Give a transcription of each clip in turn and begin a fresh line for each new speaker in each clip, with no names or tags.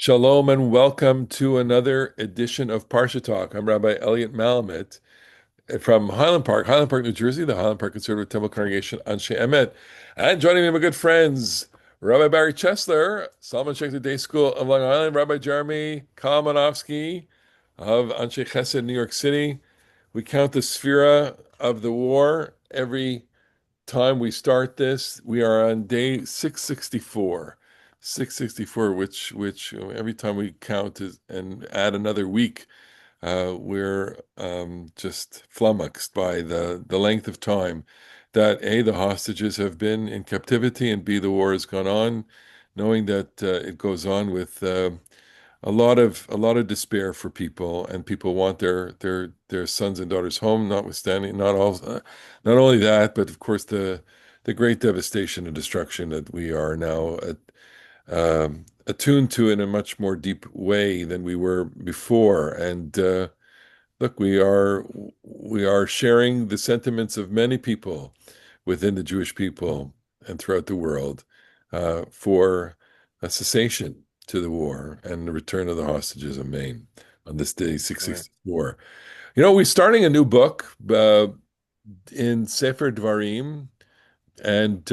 Shalom and welcome to another edition of Parsha Talk. I'm Rabbi Elliot Malamet from Highland Park, New Jersey, the Highland Park Conservative Temple Congregation, Anshe Emet. And joining me, my good friends, Rabbi Barry Chesler, Solomon Schechter Day School of Long Island, Rabbi Jeremy Kalmanovsky of Anshe Chesed, New York City. We count the Sphira of the war every time we start this. We are on day 664. 664, which every time we count and add another week, we're just flummoxed by the length of time that A, the hostages have been in captivity, and B, the war has gone on, knowing that it goes on with a lot of despair for people, and people want their sons and daughters home, notwithstanding not only that, but of course the great devastation and destruction that we are now attuned to in a much more deep way than we were before. And look, we are sharing the sentiments of many people within the Jewish people and throughout the world for a cessation to the war and the return of the hostages of Maine on this day,
Right.
664. We're starting a new book in Sefer Devarim, and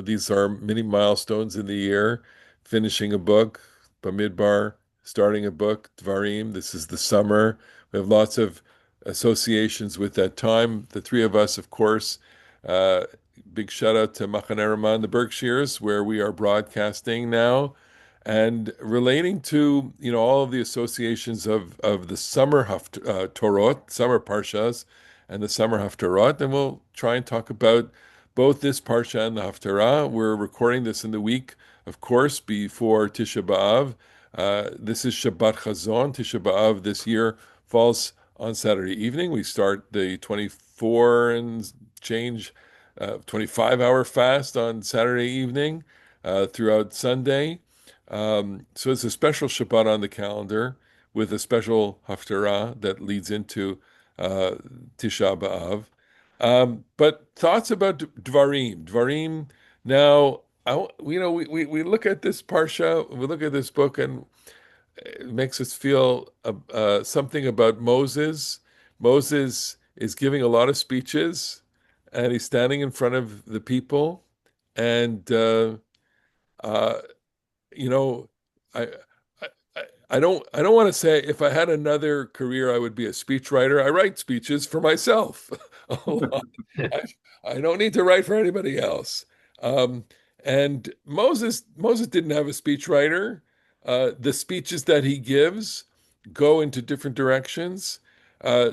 these are many milestones in the year: finishing a book, Bamidbar, starting a book, Dvarim. This is the summer. We have lots of associations with that time. The three of us, of course. Uh, Big shout out to Machane Raman, the Berkshires, where we are broadcasting now, and relating to all of the associations of the summer Torot, summer parshas, and the summer haftarot. And we'll try and talk about both this parsha and the haftarah. We're recording this in the week, of course, before Tisha B'av. This is Shabbat Hazon. Tisha B'av this year falls on Saturday evening. We start the 24 and change, 25-hour fast on Saturday evening throughout Sunday. So it's a special Shabbat on the calendar with a special haftarah that leads into uh, Tisha B'av. But thoughts about Dvarim. Dvarim. Now, we look at this parsha, we look at this book, and it makes us feel something about Moses. Moses is giving a lot of speeches, and he's standing in front of the people, and uh, you know, I, I don't want to say if I had another career, I would be a speechwriter. I write speeches for myself a lot. I, I don't need to write for anybody else. Um, and Moses didn't have a speechwriter. The speeches that he gives go into different directions.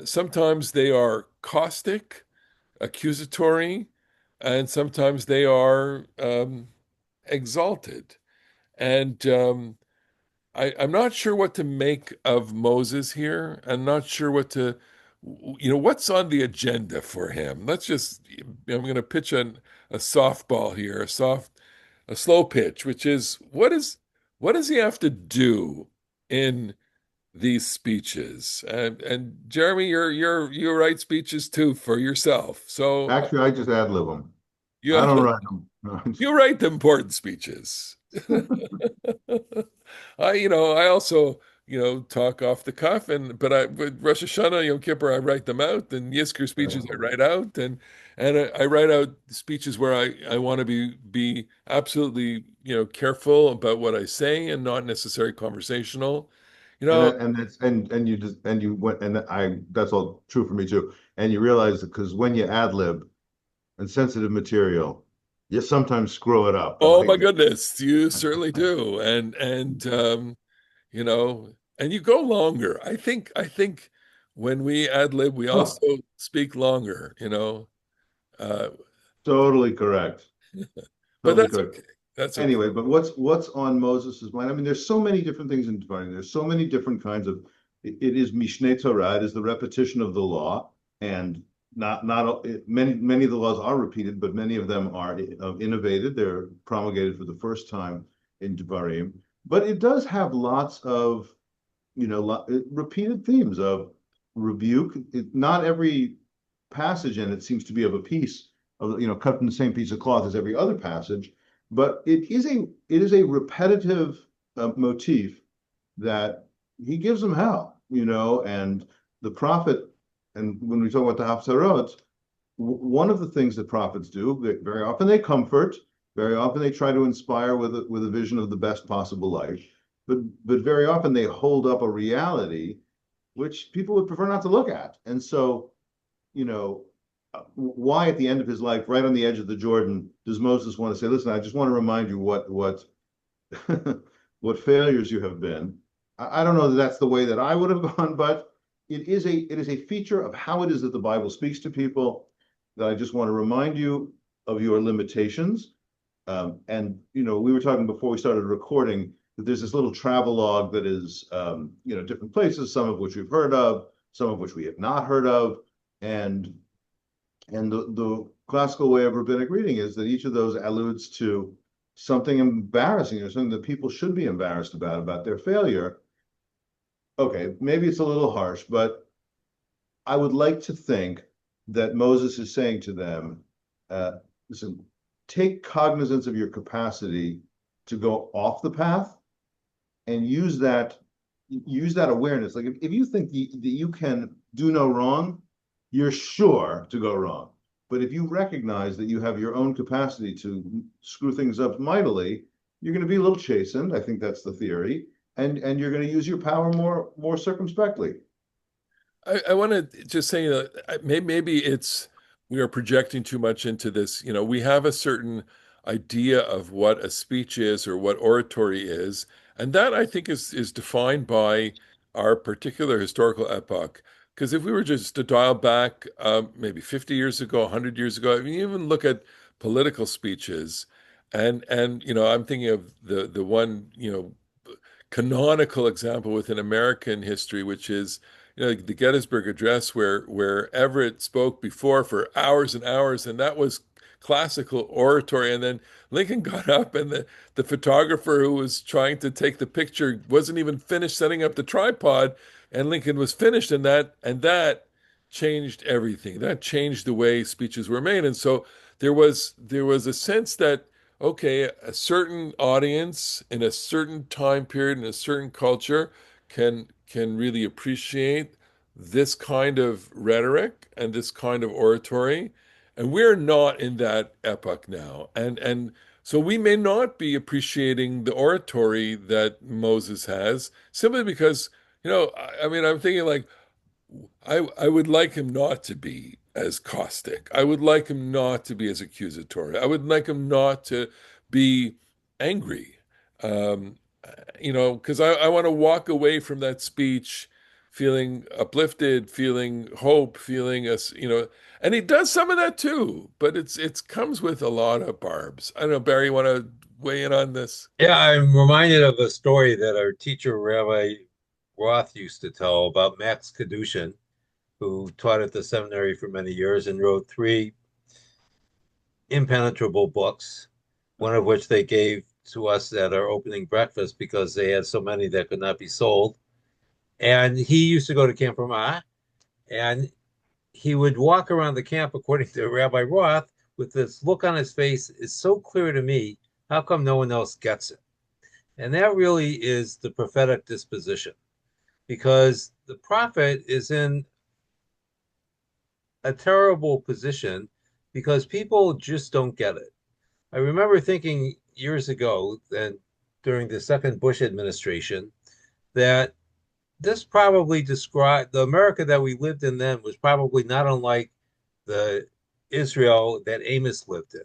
Sometimes they are caustic, accusatory, and sometimes they are exalted. And I'm not sure what to make of Moses here. I'm not sure what's on the agenda for him. I'm going to pitch a softball here, a slow pitch, which is what does he have to do in these speeches? And Jeremy, you write speeches too for yourself, so
Actually, I just ad lib them.
you
I
ad
don't
lib.
write them.
You write the important speeches. I also, talk off the cuff, with Rosh Hashanah, Yom Kippur, I write them out, and Yizkor speeches I write out, and I write out speeches where I want to be absolutely, careful about what I say and not necessarily conversational. You
And
know,
that, and that's and you just and you went and I that's all true for me too. And you realize that because when you ad lib and sensitive material, you sometimes screw it up.
oh my
Like
goodness, you certainly do, you know, and you go longer. I think when we ad lib, we
oh,
also speak longer. Uh,
totally correct.
but
Totally
that's
correct.
okay. That's okay.
Anyway, but what's on Moses's mind? I mean, there's so many different things in Devarim. There's so many different kinds of. It is Mishneh Torah. It is the repetition of the law, and not many of the laws are repeated, but many of them are innovated. They're promulgated for the first time in Devarim. But it does have lots of repeated themes of rebuke. Not every passage in it seems to be of a piece of cut from the same piece of cloth as every other passage, but it is a repetitive motif that he gives them hell, and the prophet, and when we talk about the Haftarot, one of the things that prophets do, very often they comfort, very often they try to inspire with a vision of the best possible life, but very often they hold up a reality which people would prefer not to look at. And so, you know, why at the end of his life, right on the edge of the Jordan, does Moses want to say, "Listen, I just want to remind you what what failures you have been"? I don't know that that's the way that I would have gone, but it is a feature of how it is that the Bible speaks to people, that I just want to remind you of your limitations. And we were talking before we started recording that there's this little travelogue that is different places, some of which we've heard of, some of which we have not heard of, and the classical way of rabbinic reading is that each of those alludes to something embarrassing or something that people should be embarrassed about their failure. Okay, maybe it's a little harsh, but I would like to think that Moses is saying to them, listen, take cognizance of your capacity to go off the path and use that awareness. Like if you think that you can do no wrong, you're sure to go wrong. But if you recognize that you have your own capacity to screw things up mightily, you're going to be a little chastened. I think that's the theory, and you're going to use your power more circumspectly.
I want to just say that maybe it's we are projecting too much into this. We have a certain idea of what a speech is or what oratory is, and that I think is defined by our particular historical epoch. Because if we were just to dial back maybe 50 years ago, 100 years ago, I mean, even look at political speeches, and I'm thinking of the one canonical example within American history, which is the Gettysburg Address, where Everett spoke before for hours and hours, and that was classical oratory. And then Lincoln got up, and the photographer who was trying to take the picture wasn't even finished setting up the tripod, and Lincoln was finished, and that changed everything. That changed the way speeches were made, and so there was a sense that okay, a certain audience in a certain time period in a certain culture can really appreciate this kind of rhetoric and this kind of oratory, and we're not in that epoch now. And so we may not be appreciating the oratory that Moses has simply because, I mean, I'm thinking like I would like him not to be as caustic. I would like him not to be as accusatory. I would like him not to be angry. Um, because I want to walk away from that speech feeling uplifted, feeling hope, feeling us, and he does some of that too, but it's comes with a lot of barbs. I don't know, Barry, you want to weigh in on this?
Yeah, I'm reminded of a story that our teacher, Rabbi Roth, used to tell about Max Kadushin, who taught at the seminary for many years and wrote three impenetrable books, one of which they gave to us at our opening breakfast because they had so many that could not be sold. And he used to go to Camp Ramah, and he would walk around the camp, according to Rabbi Roth, with this look on his face. It's so clear to me. How come no one else gets it? And that really is the prophetic disposition, because the prophet is in a terrible position because people just don't get it. I remember thinking years ago, and during the second Bush administration, that this probably described the America that we lived in then was probably not unlike the Israel that Amos lived in.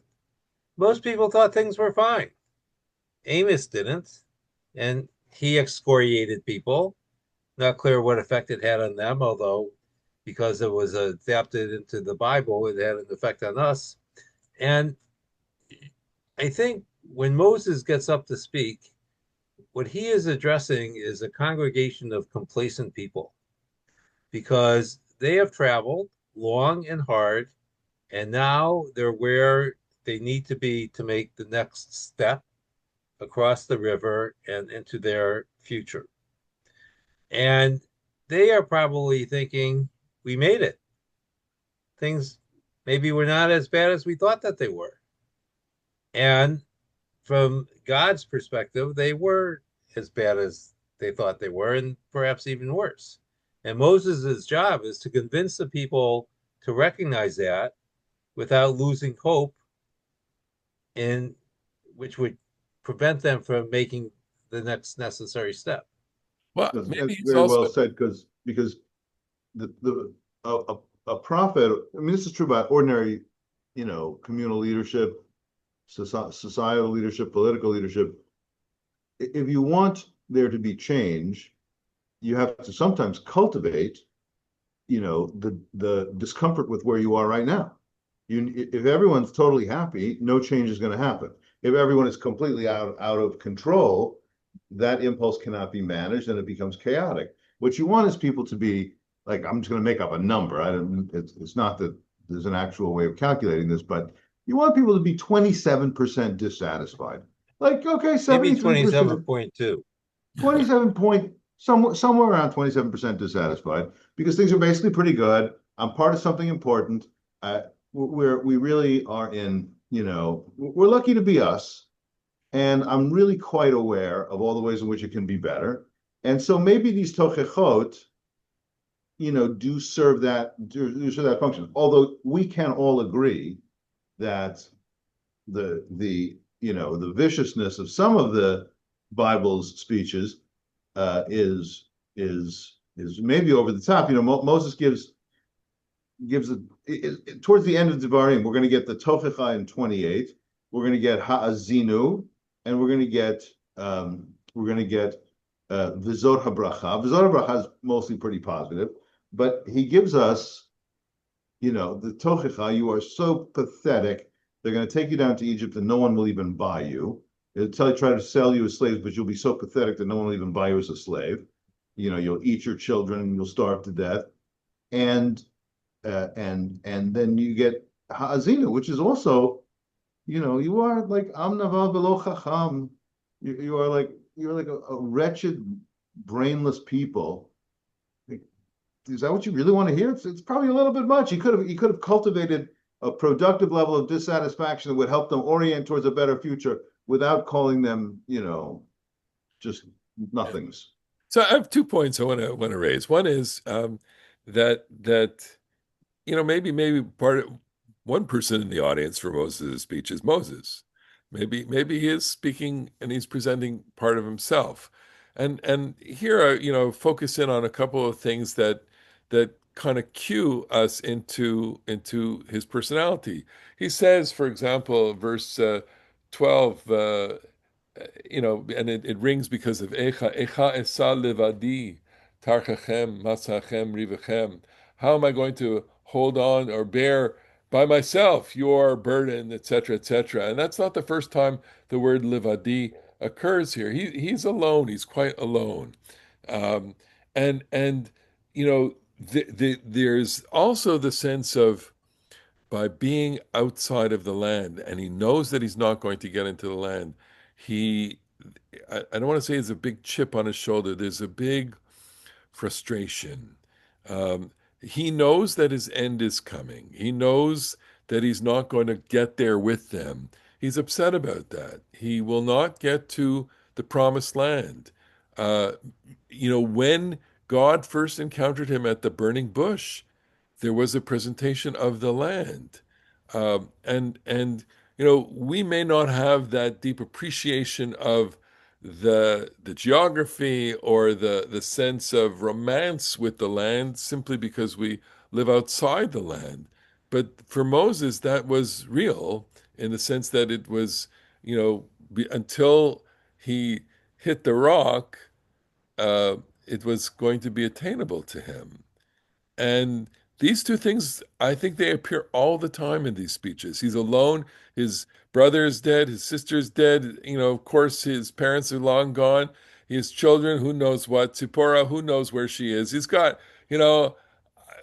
Most people thought things were fine. Amos didn't, and he excoriated people. Not clear what effect it had on them, although because it was adapted into the Bible, it had an effect on us. And I think when Moses gets up to speak, what he is addressing is a congregation of complacent people because they have traveled long and hard, and now they're where they need to be to make the next step across the river and into their future. And they are probably thinking, we made it. Things maybe were not as bad as we thought that they were. And from God's perspective, they were as bad as they thought they were, and perhaps even worse. And Moses' job is to convince the people to recognize that without losing hope, in which would prevent them from making the next necessary step.
Well, maybe
That's
he's
very well
also,
said because the a prophet. I mean, this is true about ordinary, communal leadership, societal leadership, political leadership. If you want there to be change, you have to sometimes cultivate, the discomfort with where you are right now. If everyone's totally happy, no change is going to happen. If everyone is completely out of control, that impulse cannot be managed and it becomes chaotic. What you want is people to be like, I'm just going to make up a number. I don't, it's not that there's an actual way of calculating this, but you want people to be 27% dissatisfied. Like, okay,
Maybe
73%,
27.2.
27 point, somewhere around 27% dissatisfied because things are basically pretty good. I'm part of something important. We really are we're lucky to be us. And I'm really quite aware of all the ways in which it can be better. And so maybe these tochechot, do serve that function. Although we can all agree that the viciousness of some of the Bible's speeches is maybe over the top. Moses gives towards the end of Devarim, we're going to get the Tochecha in 28. We're going to get Ha'azinu, and we're going to get Vizot HaBracha. Vizot HaBracha is mostly pretty positive, but he gives us, the Tochecha. You are so pathetic. They're going to take you down to Egypt, and no one will even buy you. They'll try to sell you as slaves, but you'll be so pathetic that no one will even buy you as a slave. You'll eat your children, and you'll starve to death, and then you get Ha'azina, which is also, you are like Amnaval Velo Chacham. You're like a wretched, brainless people. Is that what you really want to hear? It's probably a little bit much. He could have cultivated a productive level of dissatisfaction that would help them orient towards a better future without calling them, just nothings.
so I have 2 points I want to raise. One is that maybe part of one person in the audience for Moses' speech is Moses. Maybe he is speaking and he's presenting part of himself. And here, focus in on a couple of things that kind of cue us into his personality. He says, for example, verse 12, and it rings because of Echa esa levadi, tarchachem, masachem, rivachem. How am I going to hold on or bear by myself your burden, etc., etc.? And that's not the first time the word levadi occurs here. He's alone. He's quite alone. Um, and there's also the sense of by being outside of the land, and he knows that he's not going to get into the land. He, I don't want to say it's a big chip on his shoulder. There's a big frustration. Um, he knows that his end is coming. He knows that he's not going to get there with them. He's upset about that. He will not get to the promised land. Uh, when God first encountered him at the burning bush, there was a presentation of the land. And we may not have that deep appreciation of the geography or the sense of romance with the land simply because we live outside the land. But for Moses, that was real in the sense that it was, until he hit the rock, uh, it was going to be attainable to him. And these two things, I think they appear all the time in these speeches. He's alone. His brother is dead. His sister is dead. Of course, his parents are long gone. He has children. Who knows what? Zipporah, who knows where she is? He's got,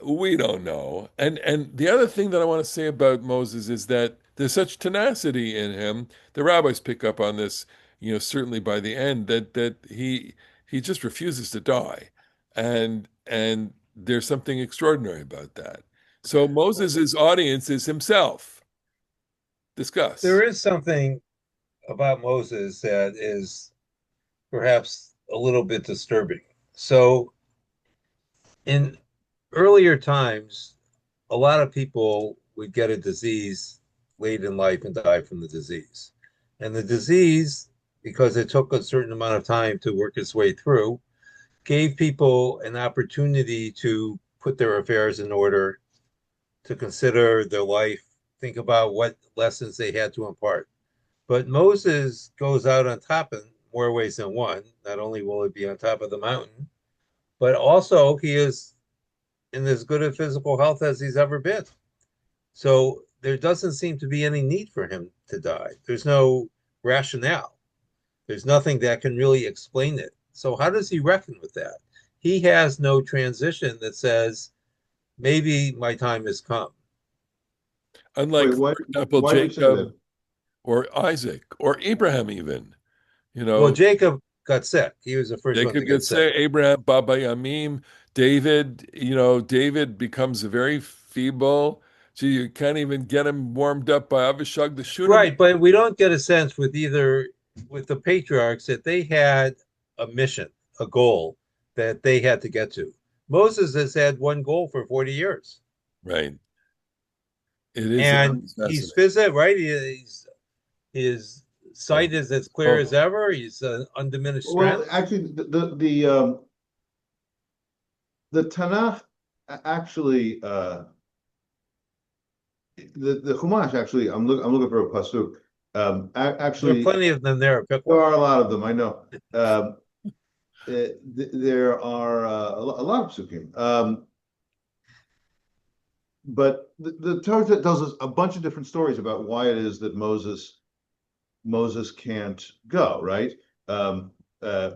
we don't know. And the other thing that I want to say about Moses is that there's such tenacity in him. The rabbis pick up on this, certainly by the end, that he just refuses to die. And there's something extraordinary about that. So Moses's audience is himself. Discuss.
There is something about Moses that is perhaps a little bit disturbing. So, in earlier times, a lot of people would get a disease late in life and die from the disease. And the disease, because it took a certain amount of time to work its way through, gave people an opportunity to put their affairs in order, to consider their life, think about what lessons they had to impart. But Moses goes out on top in more ways than one. Not only will he be on top of the mountain, but also he is in as good a physical health as he's ever been. So there doesn't seem to be any need for him to die. There's no rationale. There's nothing that can really explain it. So how does he reckon with that? He has no transition that says, maybe my time has come.
Unlike,
Wait,
for example,
why do you say
Jacob
that?
or Isaac or Abraham even. You
Well,
know,
Jacob got sick. He was the first one to
Jacob
get
gets
sick.
say Abraham, Baba Yamim, David, David becomes very feeble. So you can't even get him warmed up by Avishag the Shunammite.
Right, but we don't get a sense with the patriarchs that they had a mission, a goal that they had to get to. Moses has had one goal for 40 years.
Right. It is
And he's
fascinating.
visit, right? His
Oh,
sight is as clear as
oh,
ever. He's undiminished
Well,
strength.
actually, the Tanakh actually the Chumash actually I'm looking for a pasuk.
There are
Actually,
plenty of them there. Pick
there
one.
are a lot of them. I know. There are a lot of psukim. But the Torah tells us a bunch of different stories about why it is that Moses can't go, right? Um, uh,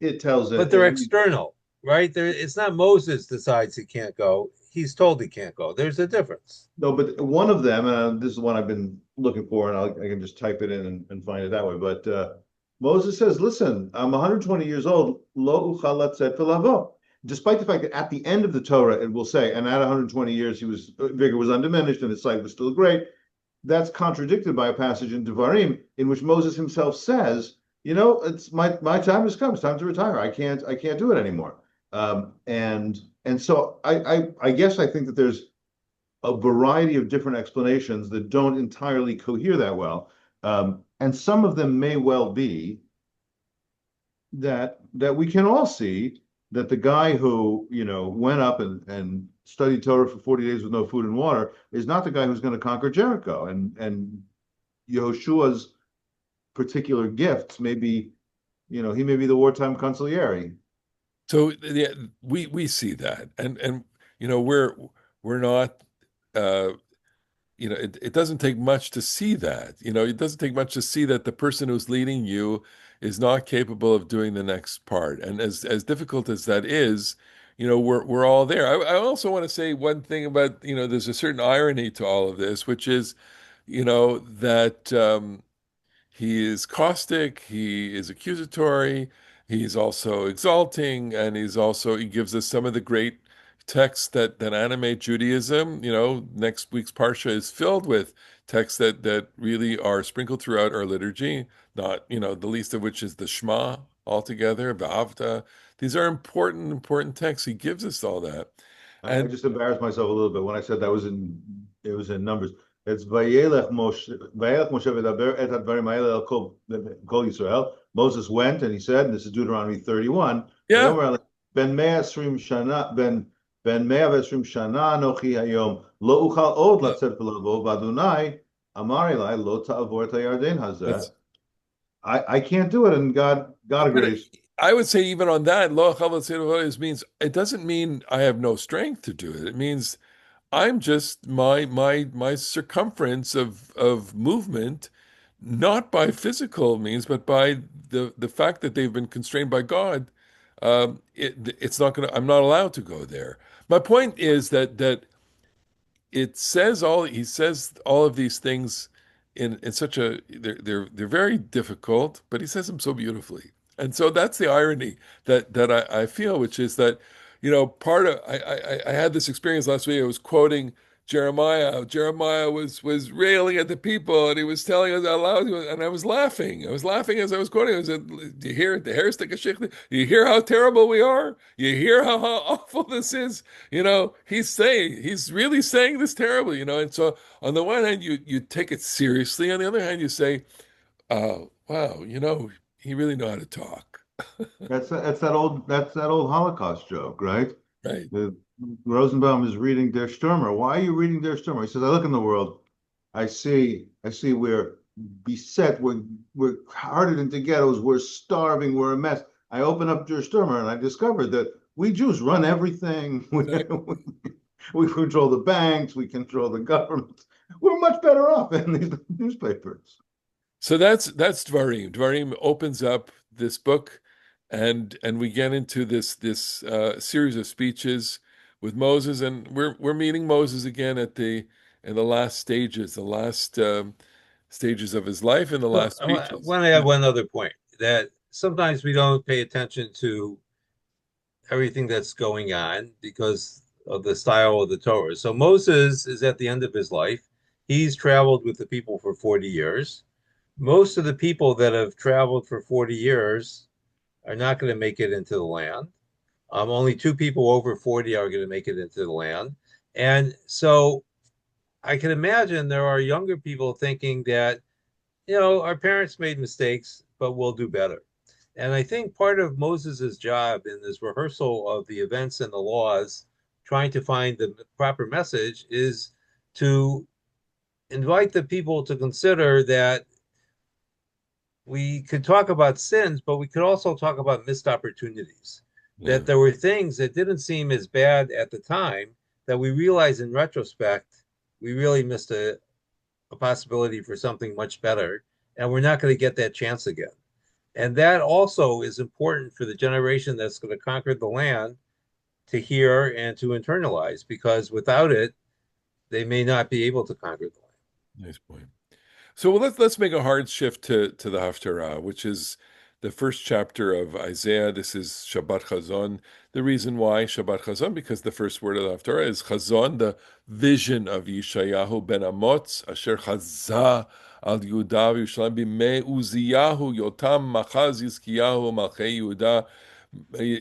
it tells
But
it,
they're
and
external, right? It's not Moses decides he can't go. He's told he can't go. There's a difference.
no, but one of them, this is the one I've been looking for, and I can just type it in and find it that way. But Moses says, "Listen, I'm 120 years old. Lo uchal latzet v'lavo." Despite the fact that at the end of the Torah it will say, and at 120 years he was vigor was undiminished and his sight was still great. That's contradicted by a passage in Devarim in which Moses himself says, it's my time has come. It's time to retire. I can't do it anymore. And so I guess I think that there's a variety of different explanations that don't entirely cohere that well. And some of them may well be that we can all see that the guy who went up and studied Torah for 40 days with no food and water is not the guy who's going to conquer Jericho. And Yehoshua's particular gifts may be, he may be the wartime consigliere.
so yeah, we see that, and we're not. Uh, it doesn't take much to see that. It doesn't take much to see that the person who's leading you is not capable of doing the next part. And as difficult as that is, we're all there. I also want to say one thing about, there's a certain irony to all of this, which is, that he is caustic, he is accusatory, he's also exalting, and he gives us some of the great texts that animate Judaism. Next week's Parsha is filled with texts that really are sprinkled throughout our liturgy, not, the least of which is the Shema altogether, B'avta. These are important texts. He gives us all that.
I
And
just embarrassed myself a little bit when I said that it was in Numbers. It's Vayelech Moshe v'daber et hadvarim ha'ele el kol Yisrael. Moses went and he said, and this is Deuteronomy 31,
yeah,
Vayomer alei, ben mea esrim shana ben mea v'esrim shana anochi hayom lo uchal od
uh,
latzet v'lavo v'Adonai amar elai lo ta'avor et hayarden hazeh.
that's
I can't do it, and God
But
agrees.
I would say even on that, lo chavos tzedakos means it doesn't mean I have no strength to do it. It means I'm just my circumference of movement, not by physical means, but by the fact that they've been constrained by God. It's not gonna. I'm not allowed to go there. My point is that he says all of these things in such a they're very difficult, but he says them so beautifully. And so that's the irony that I feel, which is that, part of I had this experience last week. I was quoting Jeremiah. Jeremiah was railing at the people, and he was telling us out loud, and I was laughing. I was laughing as I was quoting. I said, "Do you hear the hair stick a shich? You hear how terrible we are? You hear how awful this is? He's really saying this terribly, And so, on the one hand, you take it seriously. On the other hand, you say, "Oh, wow, he really know how to talk."
That's that old Holocaust joke, right?
Right.
The, Rosenbaum is reading Der Stürmer. Why are you reading Der Stürmer? He says, I look in the world, I see we're beset, we're hardened into ghettos, we're starving, we're a mess. I open up Der Stürmer and I discovered that we Jews run everything.
Exactly.
We control the banks, we control the government. We're much better off than these newspapers.
So that's Dvarim. Dvarim opens up this book, and we get into this series of speeches with Moses, and we're meeting Moses again in the last stages, the last stages of his life, and the
So
last
I
speeches.
want to add one other point that sometimes we don't pay attention to everything that's going on because of the style of the Torah. So Moses is at the end of his life. He's traveled with the people for 40 years. Most of the people that have traveled for 40 years are not going to make it into the land. Only two people over 40 are going to make it into the land. And so I can imagine there are younger people thinking that, our parents made mistakes, but we'll do better. And I think part of Moses's job in this rehearsal of the events and the laws, trying to find the proper message, is to invite the people to consider that we could talk about sins, but we could also talk about missed opportunities.
Yeah,
That there were things that didn't seem as bad at the time that we realize in retrospect, we really missed a possibility for something much better, and we're not going to get that chance again. And that also is important for the generation that's going to conquer the land to hear and to internalize, because without it, they may not be able to conquer the land.
nice point. So let's make a hard shift to the Haftarah, which is the first chapter of Isaiah. This is Shabbat Hazon. The reason why Shabbat Hazon, because the first word of the Haftarah is Hazon, the vision of Yeshayahu ben Amoz, Asher Chazah al Yehuda v'Yerushalayim b'mei Uziyahu Yotam Machaz Yizkiyahu Malchei Yehuda.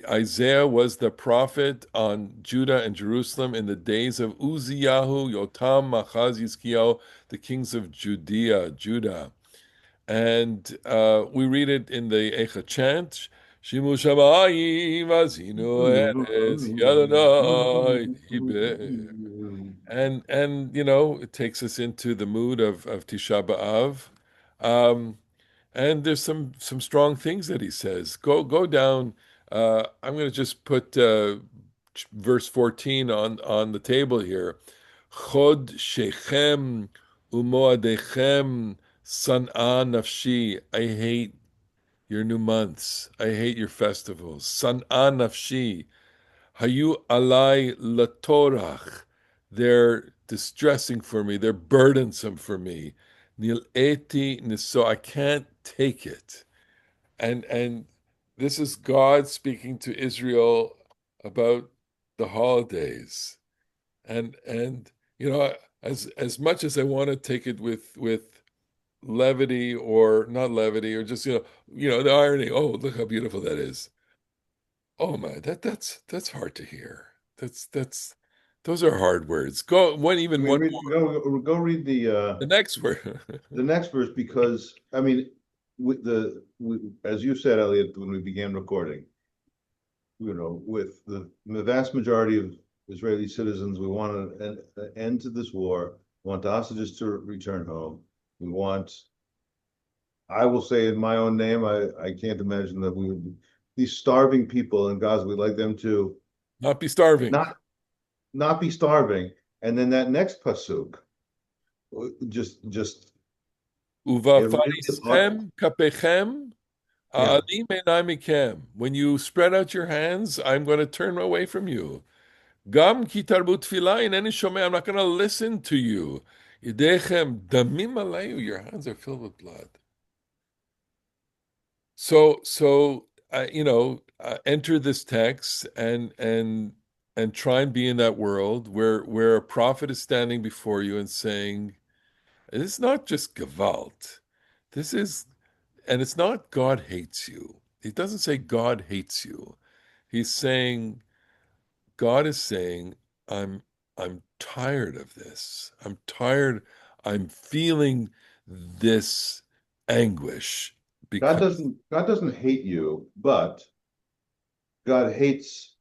Isaiah was the prophet on Judah and Jerusalem in the days of Uziyahu, Yotam, Machaz, Yizkiyahu, the kings of Judah. And we read it in the Eicha chant, Shimu Shamayim Azinu Eretz Yadonai Diber. And it takes us into the mood of Tisha B'av. Um, and there's some strong things that he says. Go down. I'm going to just put verse 14 on the table here. Chod shechem umoadechem san'a nafshi. I hate your new months. I hate your festivals. San'a nafshi. Hayu alai latorach. They're distressing for me. They're burdensome for me. Nil eti niso. I can't take it. And this is God speaking to Israel about the holidays. And as much as I want to take it with levity or not levity or just the irony. Oh, look how beautiful that is. Oh man, that's hard to hear. That's those are hard words. Go one
I
even
mean,
one
read,
more.
go read
The next word.
the next verse because I mean, as you said, Elliot, when we began recording, with the vast majority of Israeli citizens, we want an end to this war. We want the hostages to return home. We want, I will say in my own name, I can't imagine that we would these starving people in Gaza. We'd like them to
Not be starving.
not not be starving. And then that next pasuk, just
Uva
it really is hard.
farischem kapechem
Yeah.
a'alim einai mikem. When you spread out your hands, I'm going to turn away from you. Gam ki tarbut tefillah ineni shomeh. I'm not going to listen to you. Yidechem damim aleyu. Your hands are filled with blood. So enter this text, and and try and be in that world where a prophet is standing before you and saying, "This is not just Gewalt. This is, and it's not God hates you. He doesn't say God hates you. He's saying, God is saying, I'm I'm tired of this. I'm tired. I'm feeling this anguish because
God doesn't hate you, but God hates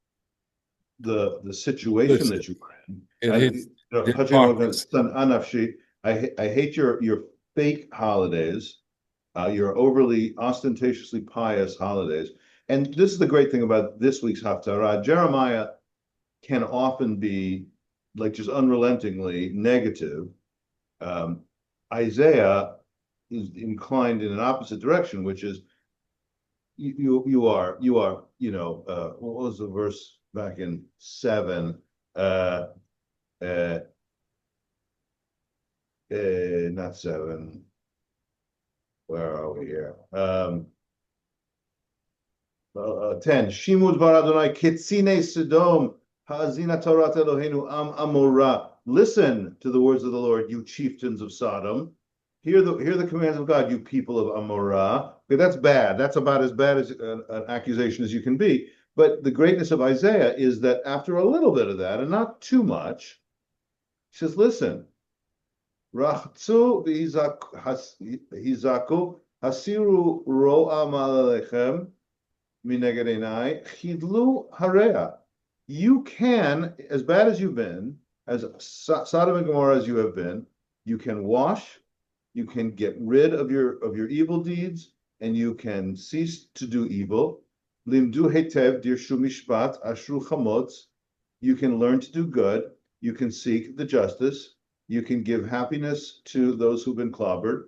the situation
listen,
that you are in.
it
And
hits the hypocrisy.
I hate your fake holidays, your overly ostentatiously pious holidays. And this is the great thing about this week's Haftarah. Jeremiah can often be like just unrelentingly negative. Um, Isaiah is inclined in an opposite direction, which is what was the verse back in 7? Uh, uh, Not 7. Where are we here? 10. Shimud bar Adonai ketzine Sodom ha'azina Torah Eloheinu am Amorah. Listen to the words of the Lord, you chieftains of Sodom. Hear the commands of God, you people of Amorah. Okay, that's bad. That's about as bad as an accusation as you can be. But the greatness of Isaiah is that after a little bit of that, and not too much, he says, listen, Rachzu hizaku hasiru ro'a ma'alechem mineged einai chidlu harea. You can, as bad as you've been, as Sodom and Gomorrah as you have been, you can wash, you can get rid of your evil deeds, and you can cease to do evil. Limdu hetev dirshu mishpat ashru chamotz. You can learn to do good. You can seek the justice. You can give happiness to those who've been clobbered.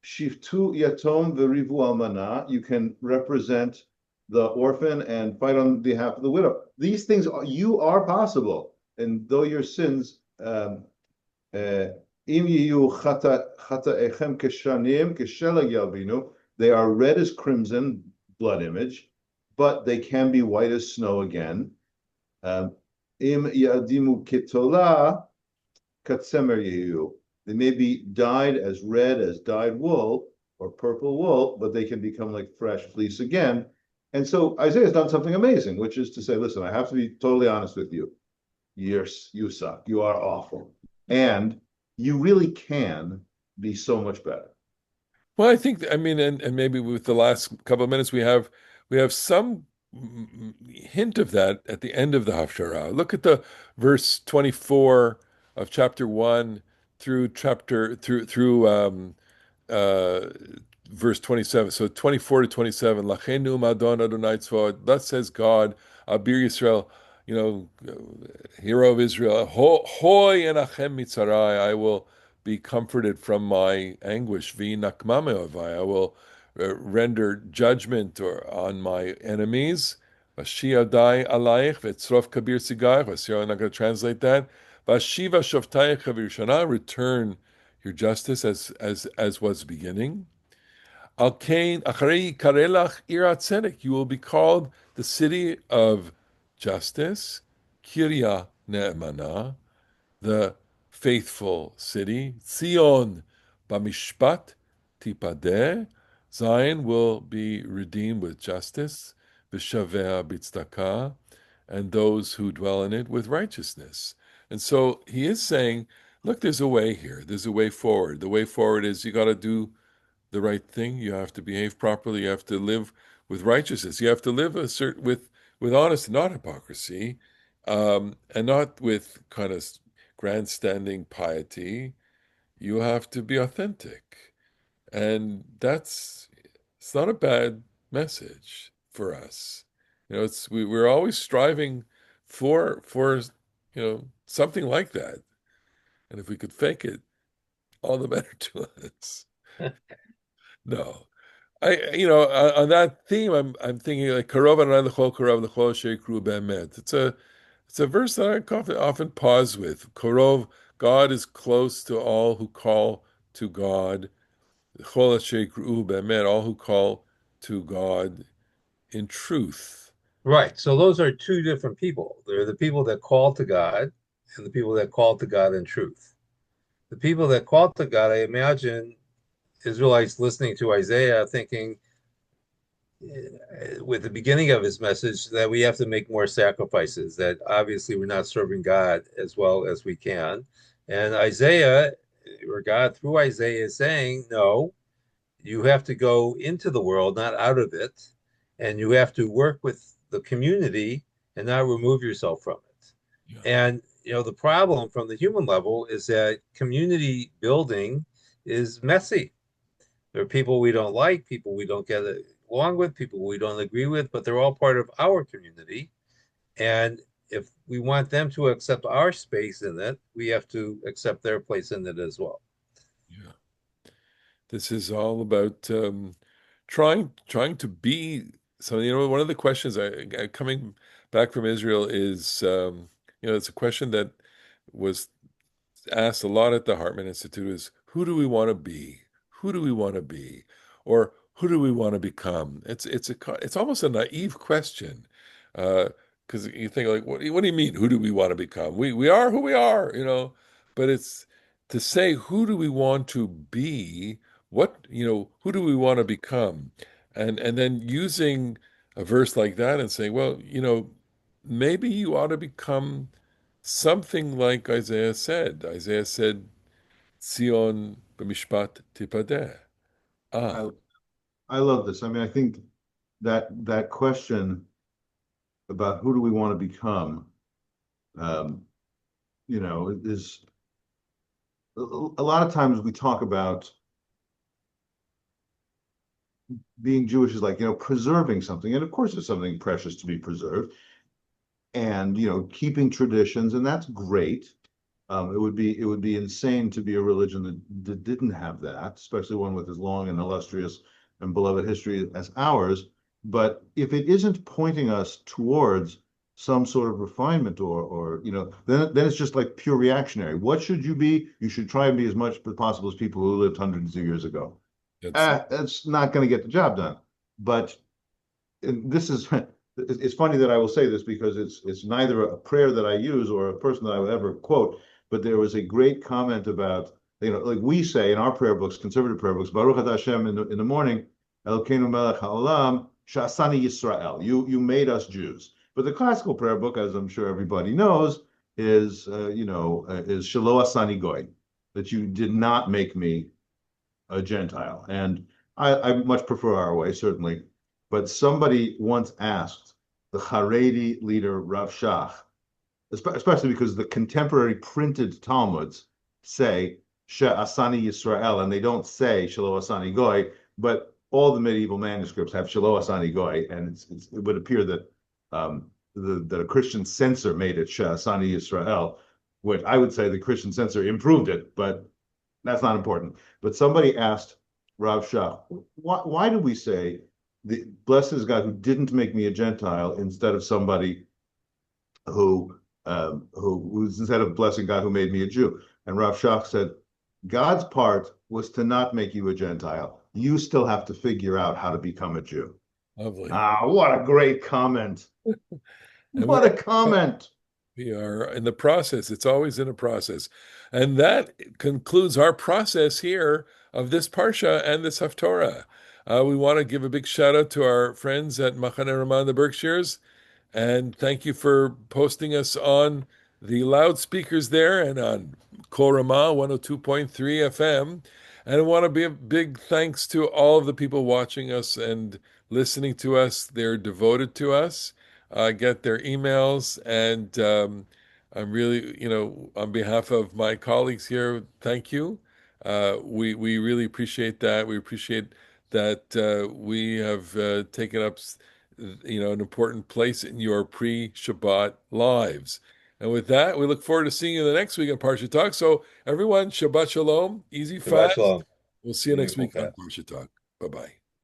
Shiftu yatom v'rivu almana. You can represent the orphan and fight on behalf of the widow. These things you are possible, and though your sins, im yiyu chata'echem keshanim keshelag yalvinu, they are red as crimson, blood image, but they can be white as snow again. Im yadimu ketola katsemer yehu. They may be dyed as red as dyed wool or purple wool, but they can become like fresh fleece again. And so Isaiah's done something amazing, which is to say, listen, I have to be totally honest with you. You suck. You are awful. And you really can be so much better.
Well, I think, I mean, and maybe with the last couple of minutes we have some hint of that at the end of the Haftarah. Look at the verse 24 of chapter 1 through uh, verse 27. So 24 to 27. Lachenu Madon Adonai Tzvaot. Thus says God, Abir Yisrael, hero of Israel. Hoy enachem mitzarai. I will be comforted from my anguish. V'nakma me'ovai. I will render judgment on my enemies. Vashiadai alayich v'tzrof kabir sigayich. I'm not going to translate that. Vashiva shoftayich v'yishana. Return your justice as was beginning. Al kain acharei karelach irat tzedek. You will be called the city of justice. Kirya ne'emana, the faithful city. Zion bamishpat tipadeh. Zion will be redeemed with justice. V'shaveh b'tzedakah, and those who dwell in it with righteousness. And so he is saying, look, there's a way here. There's a way forward. The way forward is you got to do the right thing. You have to behave properly. You have to live with righteousness. You have to live with honesty, not hypocrisy, and not with kind of grandstanding piety. You have to be authentic, and it's not a bad message for us. We're always striving for something like that, and if we could fake it, all the better to us. No. On that theme, I'm thinking like Karov Adonai l'chol Karov l'chol sheikru be'emet. It's a verse that I often pause with. Karov, God is close to all who call to God. L'chol sheikru be'emet, all who call to God in truth.
Right. So those are two different people. They're the people that call to God and the people that call to God in truth. The people that call to God, I imagine Israelites listening to Isaiah thinking, with the beginning of his message, that we have to make more sacrifices, that obviously we're not serving God as well as we can. And Isaiah, or God through Isaiah, is saying, no, you have to go into the world, not out of it. And you have to work with the community and not remove yourself from it.
Yeah.
And, the problem from the human level is that community building is messy. There are people we don't like, people we don't get along with, people we don't agree with, but they're all part of our community. And if we want them to accept our space in it, we have to accept their place in it as well.
Yeah. This is all about trying to be something. One of the questions coming back from Israel is, it's a question that was asked a lot at the Hartman Institute is who do we want to be? Who do we want to be? Or who do we want to become? It's almost a naive question. Because you think like, what do you mean? Who do we want to become? We are who we are, but it's to say who do we want to be? Who do we want to become? And then using a verse like that and saying, well, maybe you ought to become something like Isaiah said. Isaiah said, Zion b'mishpat tipadeh.
I
Ah,
I love this. I mean, I think that question about who do we want to become, um, is a lot of times we talk about being Jewish is like, preserving something. And of course, it's something precious to be preserved and, keeping traditions. And that's great. It would be insane to be a religion that didn't have that, especially one with as long and illustrious and beloved history as ours. But if it isn't pointing us towards some sort of refinement or then it's just like pure reactionary. What should you be? You should try and be as much as possible as people who lived hundreds of years ago.
that's
That's not going to get the job done. But this is it's funny that I will say this because it's neither a prayer that I use or a person that I would ever quote, but there was a great comment about, like we say in our prayer books, conservative prayer books, Baruch Atah Hashem in the morning, Elokeinu melech haolam, Sha'asani Yisrael. You made us Jews. But the classical prayer book, as I'm sure everybody knows, is Shelo Asani Goy, that you did not make me a Gentile. And I much prefer our way, certainly. But somebody once asked the Haredi leader, Rav Shach, especially because the contemporary printed Talmuds say She'asani Yisrael, and they don't say Shelo Asani Goy, but all the medieval manuscripts have Shelo Asani Goy, and it would appear that that a Christian censor made it She'asani Yisrael, which I would say the Christian censor improved it, but that's not important. But somebody asked Rav Shach, why do we say, blessed is God who didn't make me a Gentile instead of somebody who's instead of blessing God who made me a Jew? And Rav Shach said, God's part was to not make you a Gentile. You still have to figure out how to become a Jew.
lovely.
Ah, what a great comment.
And
What a comment.
we are in the process. It's always in a process. And that concludes our process here of this Parsha and this Haftorah. We want to give a big shout out to our friends at Machane Ramah in the Berkshires. And thank you for posting us on the loudspeakers there and on Kol Ramah 102.3 FM. And I want to be a big thanks to all of the people watching us and listening to us. They're devoted to us. I get their emails, and I'm really, on behalf of my colleagues here, thank you. We really appreciate that. We appreciate that we have taken up an important place in your pre-Shabbat lives. And with that, we look forward to seeing you the next week on Parsha Talk. So everyone, Shabbat Shalom, easy
Shabbat
fast.
shalom.
We'll see you next
Beautiful
week on
fast.
Parsha Talk. Bye-bye.